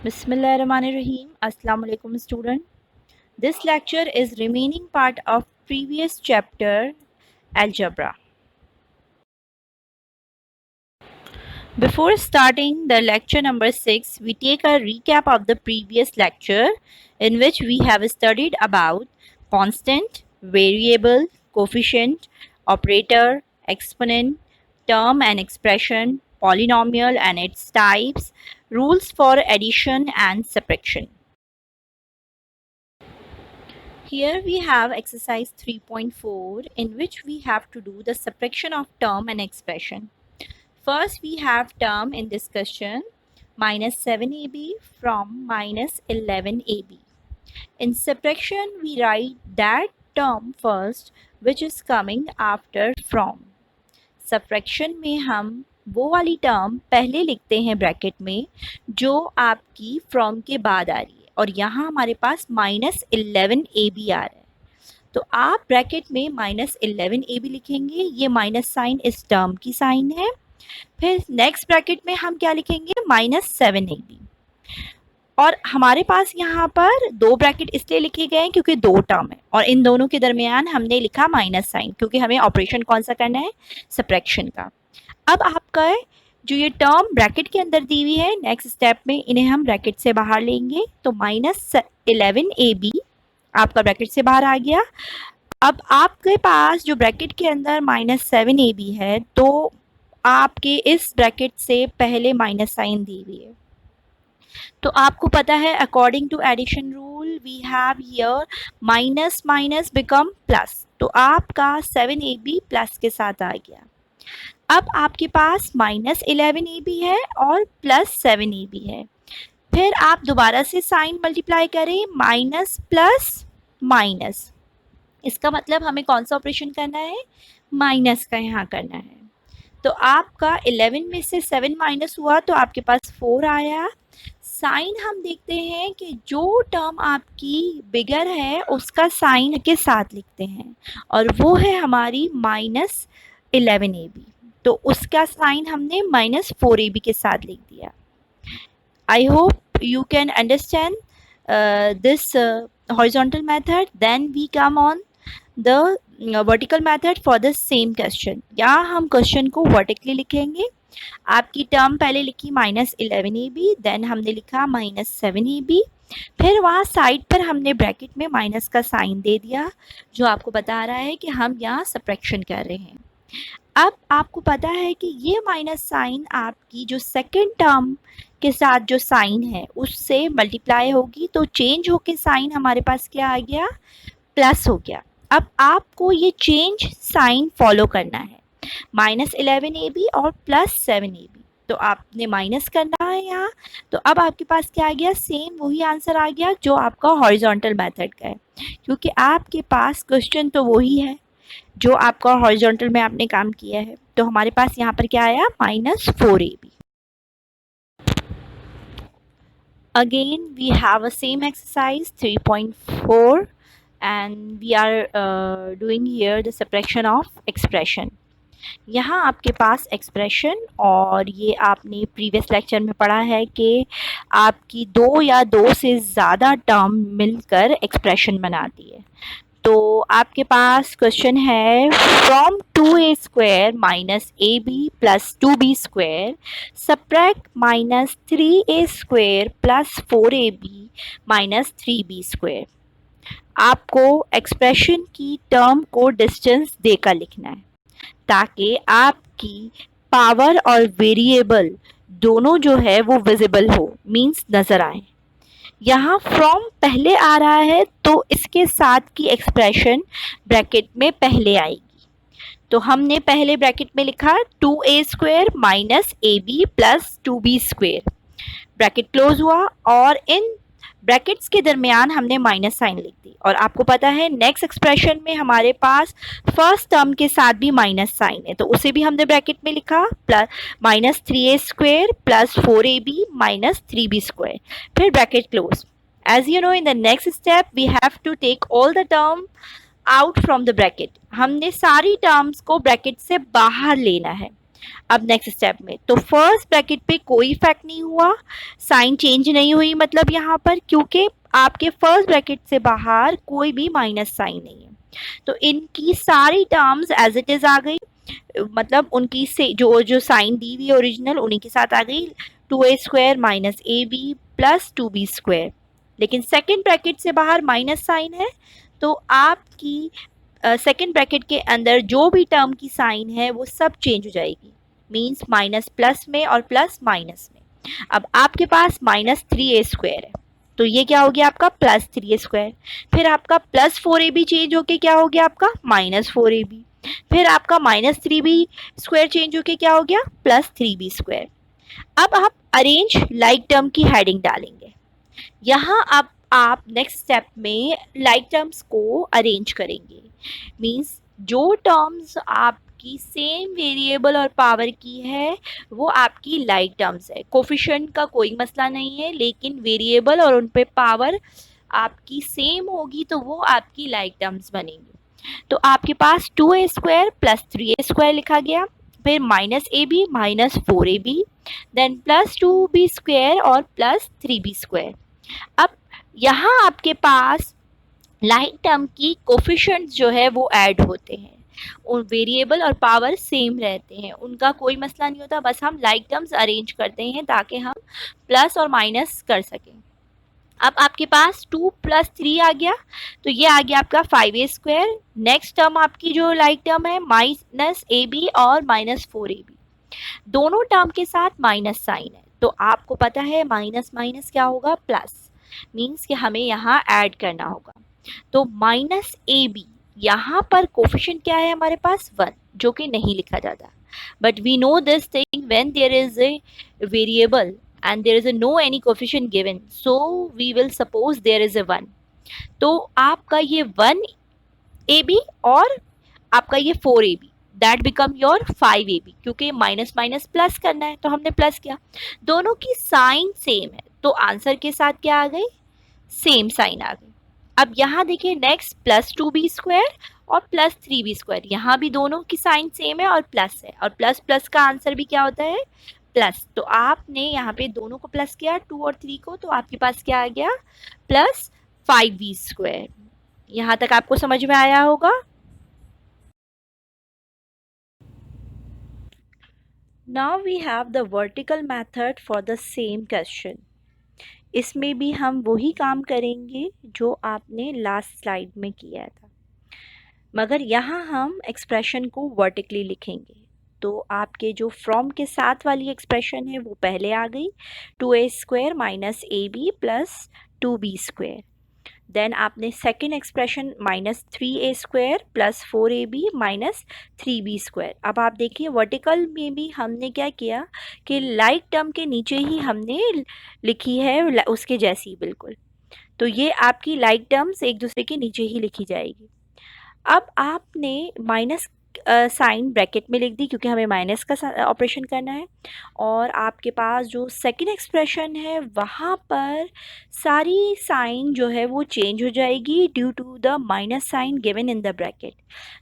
Bismillahirrahmanirrahim. Assalamu alaikum student. This lecture is remaining part of previous chapter algebra. Before starting the lecture number 6, we take a recap of the previous lecture in which we have studied about constant, variable, coefficient, operator, exponent, term and expression, polynomial and its types, rules for addition and subtraction. Here we have exercise 3.4 in which we have to do the subtraction of term and expression. First we have term in this question minus 7ab from minus 11ab. In subtraction we write that term first which is coming after from. Subtraction में हम वो वाली term पहले लिखते हैं bracket में जो आपकी फ्रॉम के बाद आ रही है और यहाँ हमारे पास माइनस 11ab आ रहा है तो आप ब्रैकेट में माइनस 11ab लिखेंगे। ये माइनस साइन इस टर्म की साइन है। फिर नेक्स्ट ब्रैकेट में हम क्या लिखेंगे माइनस 7ab और हमारे पास यहाँ पर दो ब्रैकेट इसलिए लिखे गए हैं क्योंकि दो टर्म है और इन दोनों के दरमियान हमने लिखा माइनस साइन क्योंकि हमें ऑपरेशन कौन सा करना है सब्ट्रैक्शन का। अब आपका जो ये टर्म ब्रैकेट के अंदर दी हुई है नेक्स्ट स्टेप में इन्हें हम ब्रैकेट से बाहर लेंगे तो माइनस 11ab आपका ब्रैकेट से बाहर आ गया। अब आपके पास जो ब्रैकेट के अंदर माइनस 7ab है तो आपके इस ब्रैकेट से पहले माइनस साइन दी हुई है तो आपको पता है according to addition rule we have here minus minus become plus तो आपका 7ab प्लस के साथ आ गया। अब आपके पास माइनस 11ab है और प्लस 7ab है। फिर आप दोबारा से साइन मल्टीप्लाई करें माइनस प्लस माइनस इसका मतलब हमें कौन सा ऑपरेशन करना है माइनस का यहाँ करना है तो आपका 11 में से 7 माइनस हुआ तो आपके पास 4 आया। साइन हम देखते हैं कि जो टर्म आपकी बिगर है उसका साइन के साथ लिखते हैं और वो है हमारी माइनस 11ab तो उसका साइन हमने माइनस 4ab के साथ लिख दिया। I hope you can understand this horizontal method. Then we come on the vertical method for the same question. यहाँ हम क्वेश्चन को वर्टिकली लिखेंगे। आपकी टर्म पहले लिखी माइनस 11ab देन हमने लिखा माइनस 7ab फिर वहाँ साइड पर हमने ब्रैकेट में माइनस का साइन दे दिया जो आपको बता रहा है कि हम यहाँ सब्ट्रैक्शन कर रहे हैं। अब आपको पता है कि ये माइनस साइन आपकी जो सेकंड टर्म के साथ जो साइन है उससे मल्टीप्लाई होगी तो चेंज होके साइन हमारे पास क्या आ गया प्लस हो गया। अब आपको ये चेंज साइन फॉलो करना है माइनस 11ab और प्लस 7ab तो आपने माइनस करना है यहाँ तो अब आपके पास क्या आ गया सेम वही आंसर आ गया जो आपका हॉरिजॉन्टल मेथड का है क्योंकि आपके पास क्वेश्चन तो वही है जो आपका हॉरिजॉन्टल में आपने काम किया है तो हमारे पास यहाँ पर क्या आया minus 4ab। Again we have a same exercise 3.4 and we are doing here the subtraction of expression. यहाँ आपके पास एक्सप्रेशन और ये आपने प्रीवियस लेक्चर में पढ़ा है कि आपकी दो या दो से ज़्यादा टर्म मिलकर एक्सप्रेशन बनाती है तो आपके पास क्वेश्चन है from 2a square minus ab plus 2b square subtract minus 3a square plus 4ab minus 3b square. आपको एक्सप्रेशन की टर्म को डिस्टेंस देकर लिखना है ताकि आपकी पावर और वेरिएबल दोनों जो है वो विजिबल हो मींस नज़र आए। यहाँ फ्रॉम पहले आ रहा है तो इसके साथ की एक्सप्रेशन ब्रैकेट में पहले आएगी तो हमने पहले ब्रैकेट में लिखा 2a square minus ab plus 2b square bracket close हुआ और इन ब्रैकेट्स के दरमियान हमने माइनस साइन लिख दी और आपको पता है नेक्स्ट एक्सप्रेशन में हमारे पास फर्स्ट टर्म के साथ भी माइनस साइन है तो उसे भी हमने ब्रैकेट में लिखा plus minus 3a square plus 4ab minus 3b square फिर bracket close. As you know in the next step we have to take all the term out from the bracket. हमने सारी टर्म्स को bracket से बाहर लेना है अब next step में तो फर्स्ट ब्रैकेट पे कोई इफेक्ट नहीं हुआ, साइन चेंज नहीं हुई, मतलब यहाँ पर क्योंकि आपके फर्स्ट ब्रैकेट से बाहर कोई भी माइनस साइन नहीं है, तो इनकी सारी टर्म्स एज इट इज आ गई, मतलब उनकी से जो जो साइन दी हुई ओरिजिनल उन्हीं के साथ आ गई, 2a² minus A B plus 2b²। लेकिन सेकेंड ब्रैकेट से बाहर माइनस साइन है, तो आपकी सेकेंड ब्रैकेट के अंदर जो भी टर्म की साइन है वो सब चेंज हो जाएगी, मीन्स माइनस प्लस में और प्लस माइनस में। अब आपके पास -3a² है, तो ये क्या हो गया आपका +3a²। फिर आपका +4ab चेंज होके क्या हो गया आपका -4ab। फिर आपका -3b² चेंज होके क्या हो गया +3b²। अब आप अरेंज लाइक टर्म की हेडिंग डालेंगे। यहाँ आप नेक्स्ट स्टेप में लाइक टर्म्स को अरेंज करेंगे, मीन्स जो टर्म्स आपकी सेम वेरिएबल और पावर की है वो आपकी लाइक टर्म्स है। कोफिशिएंट का कोई मसला नहीं है, लेकिन वेरिएबल और उन पे पावर आपकी सेम होगी तो वो आपकी लाइक टर्म्स बनेंगी। तो आपके पास 2a² प्लस 3a² लिखा गया, फिर -ab minus 4ab, then +2b² और +3b²। अब यहाँ आपके पास लाइक टर्म की कोफिशिएंट्स जो है वो ऐड होते हैं, उन वेरिएबल और पावर सेम रहते हैं, उनका कोई मसला नहीं होता, बस हम लाइक टर्म्स अरेंज करते हैं ताकि हम प्लस और माइनस कर सकें। अब आपके पास 2 + 3 आ गया, तो ये आ गया आपका 5a²। नेक्स्ट टर्म आपकी जो लाइक टर्म है -ab और -4ab, दोनों टर्म के साथ माइनस साइन है, तो आपको पता है माइनस माइनस क्या होगा प्लस, मीन्स कि हमें यहाँ ऐड करना होगा। तो -ab यहाँ पर कोफिशिएंट क्या है हमारे पास 1, जो कि नहीं लिखा जाता, but we know this thing when there is a variable and there is a no any coefficient given, so we will suppose there is a 1। तो आपका ये 1ab और आपका ये 4ab, that become your 5ab, क्योंकि minus minus plus करना है तो हमने प्लस किया, दोनों की साइन सेम है, तो आंसर के साथ क्या आ गई सेम साइन आ गई। अब यहाँ देखिए नेक्स्ट +2b² और +3b², यहाँ भी दोनों की साइन सेम है और प्लस है, और प्लस प्लस का आंसर भी क्या होता है प्लस, तो आपने यहाँ पे दोनों को प्लस किया 2 और 3 को, तो आपके पास क्या आ गया +5b²। यहाँ तक आपको समझ में आया होगा। Now we have the vertical method for the same question. इसमें भी हम वही काम करेंगे जो आपने लास्ट स्लाइड में किया था, मगर यहाँ हम एक्सप्रेशन को वर्टिकली लिखेंगे। तो आपके जो फ्रॉम के साथ वाली एक्सप्रेशन है वो पहले आ गई, 2a² minus ab plus 2b²। Then आपने second expression -3a² plus 4ab minus 3b²। अब आप देखिए वर्टिकल में भी हमने क्या किया कि लाइक टर्म के नीचे ही हमने लिखी है उसके जैसी बिल्कुल, तो ये आपकी लाइक टर्म्स एक दूसरे के नीचे ही लिखी जाएगी। अब आपने माइनस साइन ब्रैकेट में लिख दी क्योंकि हमें माइनस का ऑपरेशन करना है, और आपके पास जो सेकंड एक्सप्रेशन है वहाँ पर सारी साइन जो है वो चेंज हो जाएगी due to the minus sign given in the bracket.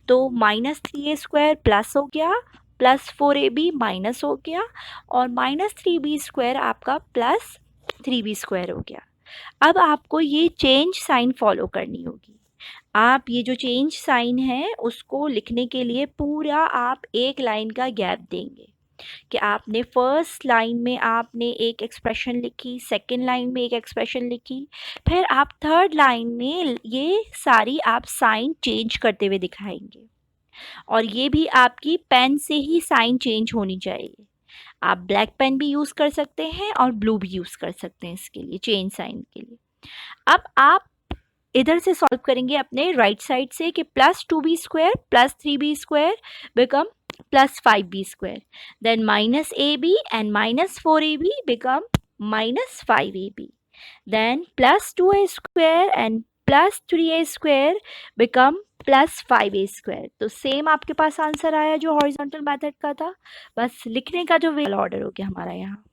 तो -3a² प्लस हो गया, +4ab माइनस हो गया, और -3b² आपका +3b² हो गया। अब आपको ये चेंज साइन फॉलो करनी होगी। आप ये जो चेंज साइन है उसको लिखने के लिए पूरा आप एक लाइन का गैप देंगे, कि आपने फर्स्ट लाइन में आपने एक एक्सप्रेशन लिखी, सेकंड लाइन में एक एक्सप्रेशन लिखी, फिर आप थर्ड लाइन में ये सारी आप साइन चेंज करते हुए दिखाएंगे, और ये भी आपकी पेन से ही साइन चेंज होनी चाहिए। आप ब्लैक पेन भी यूज़ कर सकते हैं और ब्लू भी यूज़ कर सकते हैं इसके लिए चेंज साइन के लिए। अब आप इधर से सॉल्व करेंगे अपने राइट साइड से कि +2b² plus 3b² become +5b², then -ab and -4ab become -5ab, then +2a² and +3a² become +5a²। तो सेम आपके पास आंसर आया जो हॉरिजॉन्टल मेथड का था, बस लिखने का जो वे ऑर्डर हो गया हमारा यहाँ।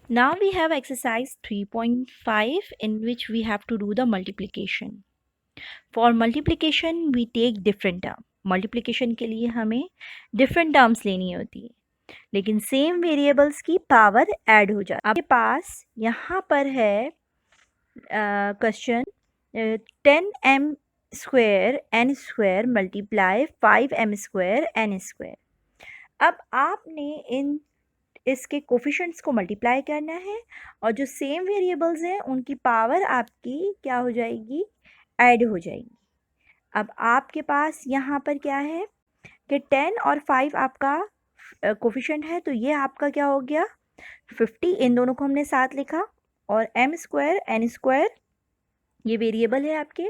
Now we have exercise 3.5 in which we have to do the multiplication. For multiplication we take different term. Multiplication के लिए हमें different terms लेनी होती है, लेकिन सेम वेरिएबल्स की पावर ऐड हो जाती है. आपके पास यहाँ पर है question 10m square n square multiply 5m square n square. अब आपने इसके कोफिशिएंट्स को मल्टीप्लाई करना है और जो सेम वेरिएबल्स हैं उनकी पावर आपकी क्या हो जाएगी, ऐड हो जाएगी. अब आपके पास यहाँ पर क्या है कि 10 और 5 आपका कोफिशिएंट है, तो ये आपका क्या हो गया 50. इन दोनों को हमने साथ लिखा और m स्क्वायर n स्क्वायर ये वेरिएबल है आपके,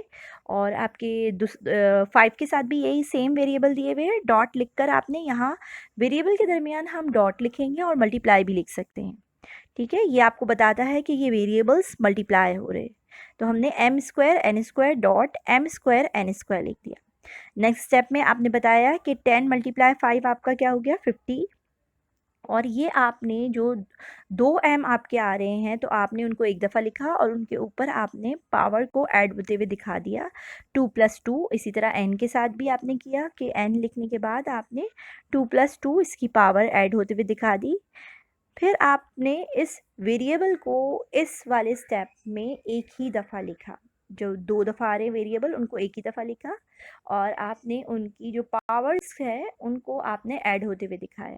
और आपके 5 के साथ भी यही सेम वेरिएबल दिए हुए हैं. डॉट लिखकर आपने यहाँ वेरिएबल के दरमियान हम डॉट लिखेंगे और मल्टीप्लाई भी लिख सकते हैं. ठीक है, ये आपको बताता है कि ये वेरिएबल्स मल्टीप्लाई हो रहे हैं. तो हमने m square n square dot m square n square लिख दिया. नेक्स्ट स्टेप में आपने बताया कि 10 मल्टीप्लाई 5 आपका क्या हो गया 50, और ये आपने जो 2m आपके आ रहे हैं तो आपने उनको एक दफ़ा लिखा और उनके ऊपर आपने पावर को ऐड होते हुए दिखा दिया 2 + 2. इसी तरह n के साथ भी आपने किया कि n लिखने के बाद आपने 2 + 2 इसकी पावर ऐड होते हुए दिखा दी. फिर आपने इस वेरिएबल को इस वाले स्टेप में एक ही दफ़ा लिखा. जो 2 दफ़ा आ रहे वेरिएबल उनको एक ही दफ़ा लिखा और आपने उनकी जो पावर्स है उनको आपने ऐड होते हुए दिखाया.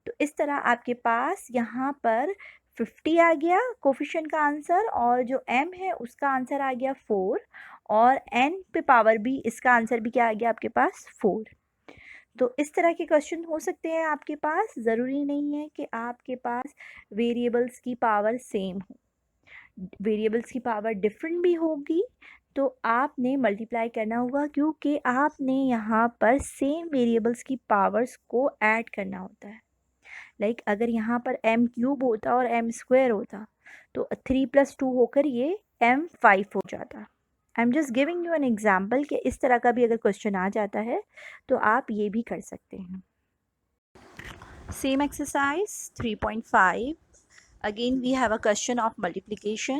तो इस तरह आपके पास यहाँ पर 50 आ गया कोफिशिएंट का आंसर, और जो m है उसका आंसर आ गया 4, और n पे पावर भी इसका आंसर भी क्या आ गया आपके पास 4. तो इस तरह के क्वेश्चन हो सकते हैं आपके पास. ज़रूरी नहीं है कि आपके पास वेरिएबल्स की पावर सेम हो, वेरिएबल्स की पावर डिफरेंट भी होगी. तो आपने मल्टीप्लाई करना होगा क्योंकि आपने यहाँ पर सेम वेरिएबल्स की पावर्स को ऐड करना होता है. लाइक अगर यहाँ पर m क्यूब होता और m स्क्वायर होता तो 3 + 2 होकर ये m5 हो जाता. I am just giving you an example कि इस तरह का भी अगर क्वेश्चन आ जाता है तो आप ये भी कर सकते हैं. Same exercise 3.5. Again we have a question of multiplication.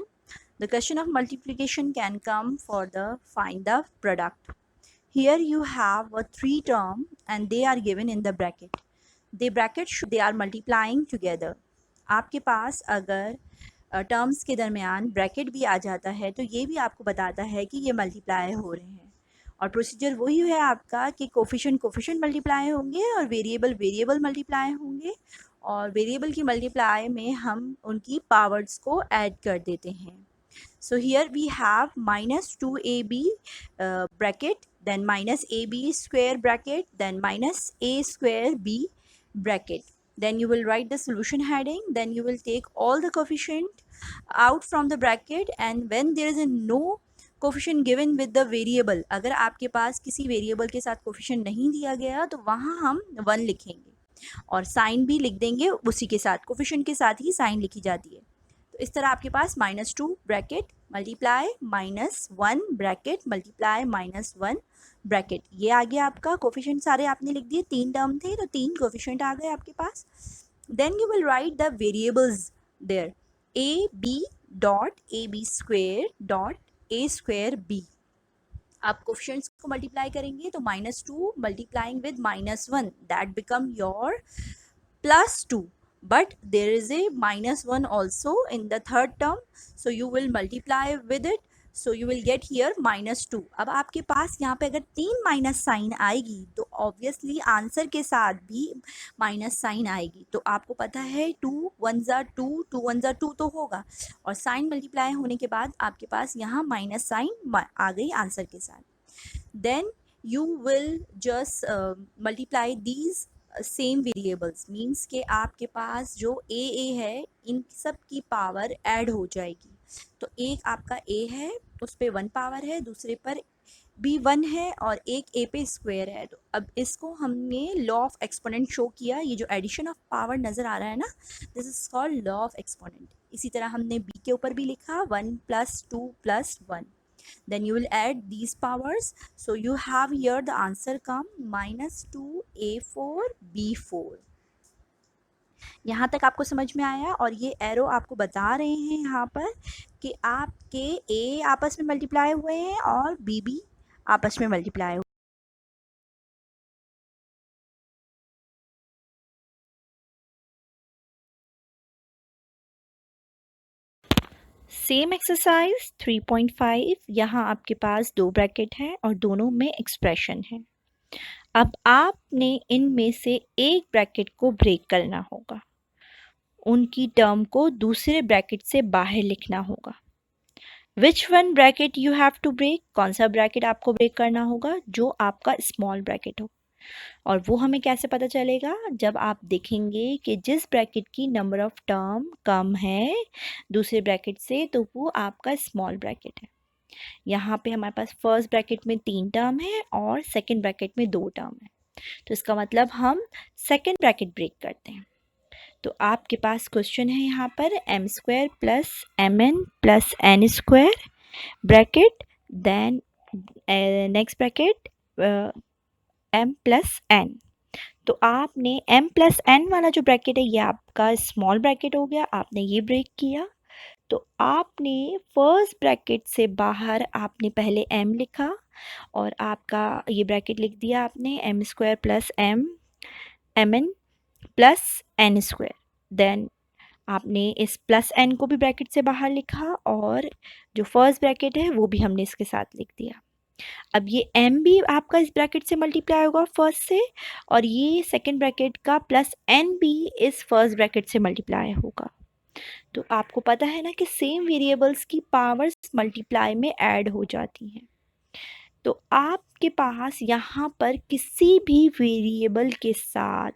The question of multiplication can come for the find the product. Here you have a 3 term and they are given in the bracket. The bracket show they are multiplying together. आपके पास अगर terms के दरमियान bracket भी आ जाता है तो ये भी आपको बताता है कि ये मल्टीप्लाई हो रहे हैं. और प्रोसीजर वही है आपका कि कोफिशिएंट मल्टीप्लाई होंगे और वेरिएबल मल्टीप्लाई होंगे, और वेरिएबल की मल्टीप्लाई में हम उनकी पावर्स को ऐड कर देते हैं. So here we have minus 2ab bracket, then minus ab square bracket, then minus a square b bracket. Then you will write the solution heading, then you will take all the coefficient out from the bracket, and when there is a no coefficient given with the variable, अगर आपके पास किसी variable के साथ coefficient नहीं दिया गया तो वहाँ हम 1 लिखेंगे और साइन भी लिख देंगे उसी के साथ, कोफिशिएंट के साथ ही साइन लिखी जाती है. तो इस तरह आपके पास -2 bracket multiply -1 bracket multiply -1 bracket, ये आ गया आपका. कोफिशिएंट सारे आपने लिख दिए, 3 टर्म थे तो 3 कोफिशिएंट आ गए आपके पास. Then you will write the variables there, A B dot A B square dot A square B. आप कोफिशिएंट्स को मल्टीप्लाई करेंगे तो -2 multiplying with -1 that become your +2, but there is a -1 also in the third term, so you will multiply with it, so you will get here -2. अब आपके पास यहाँ पे अगर 3 minus sign आएगी तो ऑब्वियसली आंसर के साथ भी माइनस साइन आएगी. तो आपको पता है 2 1 ज़ा 2 2 1 ज़ा 2 तो होगा, और साइन मल्टीप्लाई होने के बाद आपके पास यहाँ माइनस साइन आ गई आंसर के साथ. Then you will just multiply these same variables, means के आपके पास जो ए है इन सब की पावर ऐड हो जाएगी. तो एक आपका ए है उस पर 1 पावर है, दूसरे पर भी 1 है और एक ए पे स्क्वायर है. तो अब इसको हमने लॉ ऑफ एक्सपोनेंट शो किया. ये जो एडिशन ऑफ पावर नज़र आ रहा है ना, this is called law of exponent. इसी तरह हमने बी के ऊपर भी लिखा 1 + 2 + 1. Then you will add these powers, so you have here the answer come -2a4 b4. यहाँ तक आपको समझ में आया? और ये एरो आपको बता रहे हैं यहाँ पर कि आपके ए आपस में मल्टीप्लाई हुए हैं और बी भी आपस में मल्टीप्लाई हुए। सेम एक्सरसाइज 3.5, यहाँ आपके पास दो ब्रैकेट हैं और दोनों में एक्सप्रेशन है। अब आपने इनमें से एक ब्रैकेट को ब्रेक करना होगा, उनकी टर्म को दूसरे ब्रैकेट से बाहर लिखना होगा। Which one bracket you have to break, कौन सा ब्रैकेट आपको ब्रेक करना होगा? जो आपका स्मॉल ब्रैकेट हो। और वो हमें कैसे पता चलेगा? जब आप देखेंगे कि जिस ब्रैकेट की नंबर ऑफ टर्म कम है दूसरे ब्रैकेट से, तो वो आपका स्मॉल ब्रैकेट है। यहाँ पे हमारे पास फर्स्ट ब्रैकेट में 3 टर्म है और सेकंड ब्रैकेट में 2 टर्म है, तो इसका मतलब हम सेकंड ब्रैकेट ब्रेक करते हैं। तो आपके पास क्वेश्चन है यहाँ पर m² plus mn plus n square bracket, then next bracket m plus n। तो आपने m प्लस n वाला जो ब्रैकेट है ये आपका स्मॉल ब्रैकेट हो गया, आपने ये ब्रेक किया। तो आपने फर्स्ट ब्रैकेट से बाहर आपने पहले m लिखा और आपका ये ब्रैकेट लिख दिया आपने m² plus mn plus n square. Then आपने इस प्लस n को भी ब्रैकेट से बाहर लिखा और जो फर्स्ट ब्रैकेट है वो भी हमने इसके साथ लिख दिया। अब ये m भी आपका इस ब्रैकेट से मल्टीप्लाई होगा फर्स्ट से, और ये सेकंड ब्रैकेट का प्लस n भी इस फर्स्ट ब्रैकेट से मल्टीप्लाई होगा। तो आपको पता है ना कि सेम वेरिएबल्स की पावर्स मल्टीप्लाई में ऐड हो जाती हैं। तो आपके पास यहाँ पर किसी भी वेरिएबल के साथ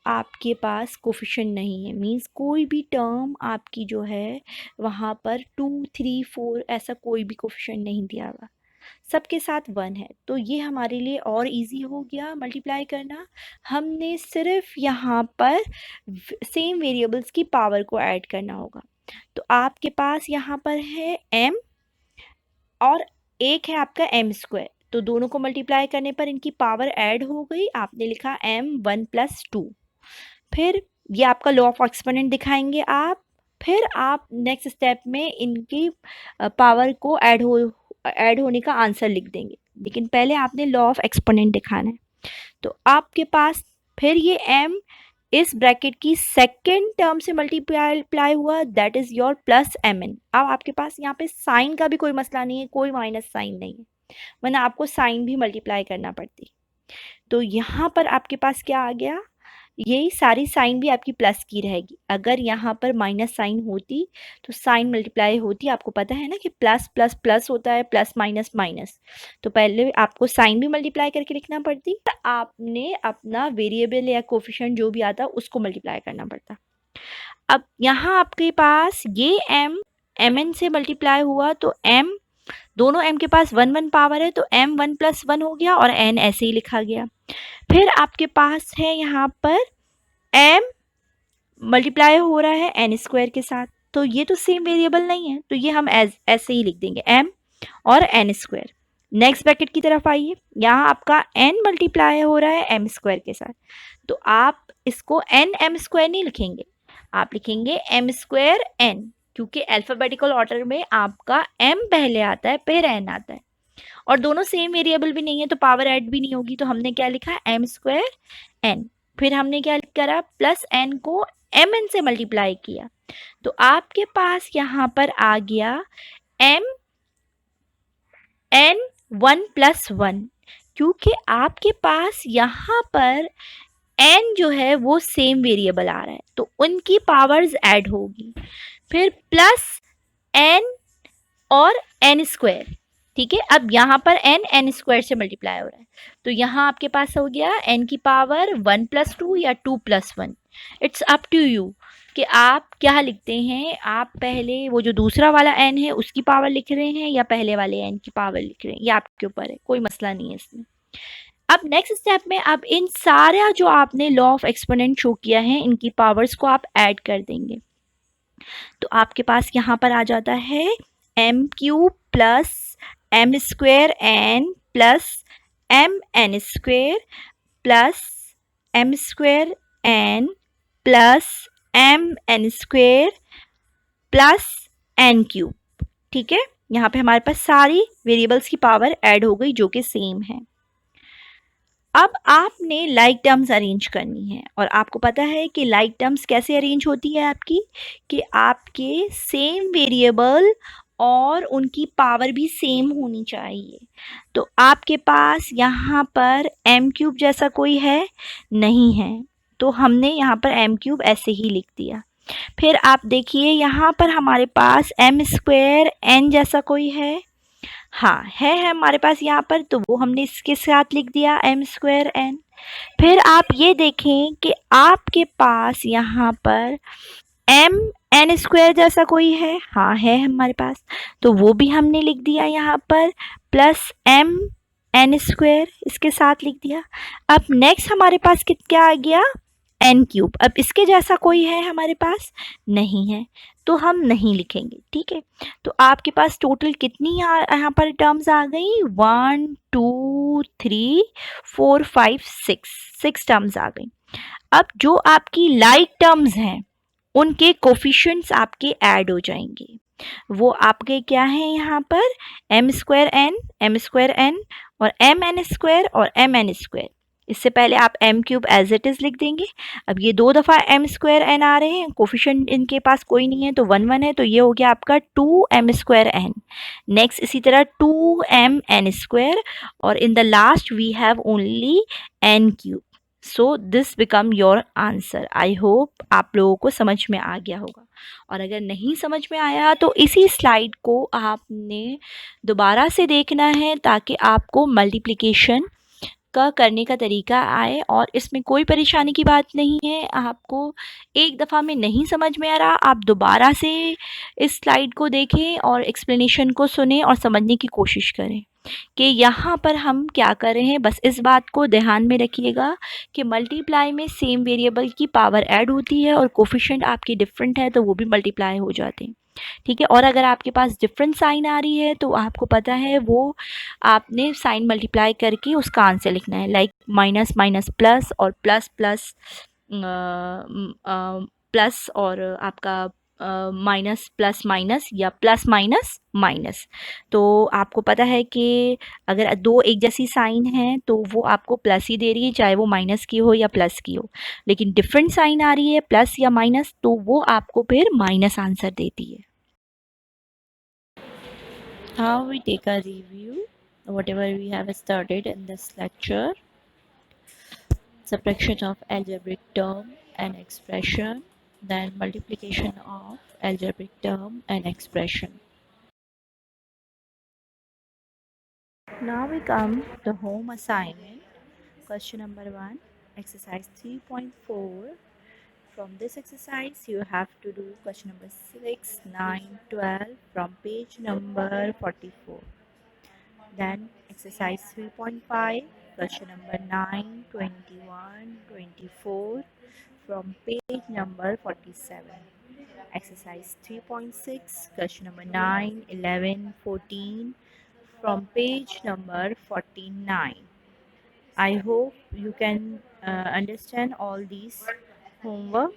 आपके पास कोफिशिएंट नहीं है, मींस कोई भी टर्म आपकी जो है वहाँ पर 2, 3, 4 ऐसा कोई भी कोफिशिएंट नहीं दिया हुआ, सबके साथ 1 है। तो ये हमारे लिए और इजी हो गया मल्टीप्लाई करना। हमने सिर्फ यहाँ पर सेम वेरिएबल्स की पावर को ऐड करना होगा। तो आपके पास यहाँ पर है m और एक है आपका m², तो दोनों को मल्टीप्लाई करने पर इनकी पावर ऐड हो गई, आपने लिखा m 1 + 2। फिर ये आपका लॉ ऑफ एक्सपोनेंट दिखाएंगे आप, फिर आप नेक्स्ट स्टेप में इनकी पावर को ऐड होने का आंसर लिख देंगे, लेकिन पहले आपने लॉ ऑफ एक्सपोनेंट दिखाना है। तो आपके पास फिर ये m इस ब्रैकेट की सेकेंड टर्म से मल्टीप्लाई हुआ, that is your plus mn। अब आपके पास यहाँ पे साइन का भी कोई मसला नहीं है, कोई माइनस साइन नहीं है, वरना आपको साइन भी मल्टीप्लाई करना पड़ती। तो यहाँ पर आपके पास क्या आ गया, यही सारी साइन भी आपकी प्लस की रहेगी। अगर यहाँ पर माइनस साइन होती तो साइन मल्टीप्लाई होती, आपको पता है ना कि प्लस प्लस प्लस होता है, प्लस माइनस माइनस, तो पहले आपको साइन भी मल्टीप्लाई करके लिखना पड़ती, तो आपने अपना वेरिएबल या कोफिशिएंट जो भी आता उसको मल्टीप्लाई करना पड़ता। अब यहाँ आपके पास ये mn से मल्टीप्लाई हुआ, तो m दोनों m के पास 1 1 पावर है, तो m 1 + 1 हो गया और n ऐसे ही लिखा गया। फिर आपके पास है यहाँ पर m मल्टीप्लाई हो रहा है n² के साथ, तो ये तो सेम वेरिएबल नहीं है, तो ये हम ऐसे ही लिख देंगे m और n²। नेक्स्ट ब्रैकेट की तरफ आइए, यहाँ आपका n मल्टीप्लाई हो रहा है m² के साथ, तो आप इसको m² नहीं लिखेंगे, आप लिखेंगे m² n, क्योंकि अल्फ़ाबेटिकल ऑर्डर में आपका m पहले आता है फिर n आता है, और दोनों सेम वेरिएबल भी नहीं है तो पावर ऐड भी नहीं होगी, तो हमने क्या लिखा m² n। फिर हमने क्या करा, प्लस n को mn से मल्टीप्लाई किया, तो आपके पास यहाँ पर आ गया m n 1 + 1, क्योंकि आपके पास यहाँ पर n जो है वो सेम वेरिएबल आ रहा है तो उनकी पावर्स ऐड होगी। फिर प्लस n और n², ठीक है। अब यहाँ पर n² से मल्टीप्लाई हो रहा है, तो यहाँ आपके पास हो गया n की पावर 1 + 2 या 2 + 1, इट्स अप टू यू कि आप क्या लिखते हैं। आप पहले वो जो दूसरा वाला n है उसकी पावर लिख रहे हैं या पहले वाले n की पावर लिख रहे हैं, ये आपके ऊपर है, कोई मसला नहीं है इसमें। अब नेक्स्ट स्टेप में अब इन सारा जो आपने लॉ ऑफ एक्सपोनेंट शो किया है इनकी पावर्स को आप ऐड कर देंगे, तो आपके पास यहाँ पर आ जाता है m³ plus m² n plus mn² plus m² n plus M N square plus N cube. ठीक है, यहाँ पे हमारे पास सारी वेरिएबल्स की पावर ऐड हो गई जो कि सेम है। अब आपने लाइक टर्म्स अरेंज करनी है और आपको पता है कि लाइक टर्म्स कैसे अरेंज होती है आपकी, कि आपके सेम वेरिएबल और उनकी पावर भी सेम होनी चाहिए। तो आपके पास यहाँ पर एम क्यूब जैसा कोई है नहीं है, तो हमने यहाँ पर एम क्यूब ऐसे ही लिख दिया। फिर आप देखिए यहाँ पर हमारे पास एम स्क्वायर एन जैसा कोई है, हाँ है हमारे पास यहाँ पर, तो वो हमने इसके साथ लिख दिया एम स्क्वायर एन। फिर आप ये देखें कि आपके पास यहाँ पर एम एन स्क्वायर जैसा कोई है, हाँ है हमारे पास, तो वो भी हमने लिख दिया यहाँ पर प्लस एम एन स्क्वायर इसके साथ लिख दिया। अब नेक्स्ट हमारे पास क्या आ गया, एन क्यूब। अब इसके जैसा कोई है हमारे पास नहीं है, तो हम नहीं लिखेंगे। ठीक है, तो आपके पास टोटल कितनी यहाँ पर टर्म्स आ गई, 1 2 3 4 5 6 टर्म्स आ गई। अब जो आपकी लाइक टर्म्स हैं उनके कोफिशिएंट्स आपके ऐड हो जाएंगे। वो आपके क्या हैं यहाँ पर, एम स्क्वायर एन और एम एन स्क्वायर और एम एन स्क्वायर। इससे पहले आप M cube as it is लिख देंगे। अब ये दो दफ़ा एम स्क्वायर एन आ रहे हैं, कोफिशिएंट इनके पास कोई नहीं है तो 1 1 है, तो ये हो गया आपका 2 एम स्क्वायर एन। नेक्स्ट इसी तरह 2 एम एन स्क्वायर और in the last we have only N cube. So this become your answer. I hope आप लोगों को समझ में आ गया होगा, और अगर नहीं समझ में आया तो इसी स्लाइड को आपने दोबारा से देखना है ताकि आपको मल्टीप्लिकेशन का करने का तरीका आए। और इसमें कोई परेशानी की बात नहीं है, आपको एक दफ़ा में नहीं समझ में आ रहा, आप दोबारा से इस स्लाइड को देखें और एक्सप्लेनेशन को सुने और समझने की कोशिश करें कि यहाँ पर हम क्या कर रहे हैं। बस इस बात को ध्यान में रखिएगा कि मल्टीप्लाई में सेम वेरिएबल की पावर ऐड होती है और कोफिशिएंट आपकी डिफरेंट है तो वो भी मल्टीप्लाई हो जाते हैं। ठीक है, और अगर आपके पास डिफरेंट साइन आ रही है तो आपको पता है वो आपने साइन मल्टीप्लाई करके उसका आंसर लिखना है, लाइक माइनस माइनस प्लस और प्लस प्लस प्लस और आपका माइनस प्लस माइनस या प्लस माइनस माइनस। तो आपको पता है कि अगर दो एक जैसी साइन है तो वो आपको प्लस ही दे रही है, चाहे वो माइनस की हो या प्लस की हो। लेकिन डिफरेंट साइन आ रही है प्लस या माइनस तो वो आपको फिर माइनस आंसर देती है। Now we take a review whatever we have studied in this lecture. Subtraction of algebraic term and expression, then multiplication of algebraic term and expression. Now we come to home assignment. Question number 1, exercise 3.4. From this exercise, you have to do question number 6, 9, 12 from page number 44. Then exercise 3.5, question number 9, 21, 24 from page number 47. Exercise 3.6, question number 9, 11, 14 from page number 49. I hope you can understand all these homework.